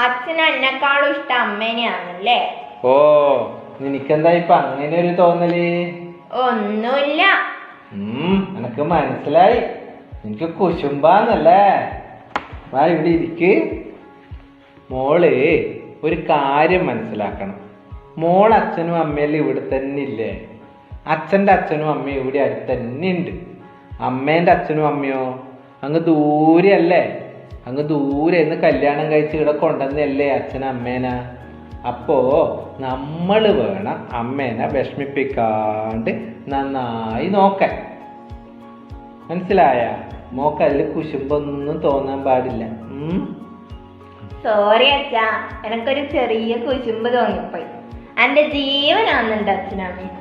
അച്ഛൻ എന്നെക്കാളും ഇഷ്ടം അമ്മേനെയാണല്ലേ? ഓ, നിനക്കെന്താ ഇപ്പൊ അങ്ങനെ ഒരു തോന്നല്? ഒന്നുമില്ല. എനക്ക് മനസ്സിലായി, എനിക്ക് കുശുമ്പാന്നല്ലേ. വാ ഇവിടെ ഇരിക്ക്. മോള് ഒരു കാര്യം മനസ്സിലാക്കണം. മോൾ അച്ഛനും അമ്മയെല്ലാം ഇവിടെ തന്നെ ഇല്ലേ? അച്ഛൻ്റെ അച്ഛനും അമ്മയും ഇവിടെ അടുത്ത് തന്നെ ഉണ്ട്. അമ്മേൻ്റെ അച്ഛനും അമ്മയോ അങ്ങ് ദൂരെ അല്ലേ? അങ്ങ് ദൂരെ നിന്ന് കല്യാണം കഴിച്ച് ഇവിടെ കൊണ്ടുവന്നല്ലേ അച്ഛനും അമ്മേനാ. അപ്പോ നമ്മൾ വേണം അമ്മേനെ വിഷമിപ്പിക്കാണ്ട് നന്നായി നോക്കാൻ. മനസ്സിലായ? മോക്ക് അതിൽ കുശുമ്പൊന്നും തോന്നാൻ പാടില്ല. സോറി അച്ഛാ, എനക്കൊരു ചെറിയ കുശുമ്പ് തോന്നിപ്പോയി. എന്റെ ജീവനാണെന്നുണ്ട് അച്ഛനമ്മ.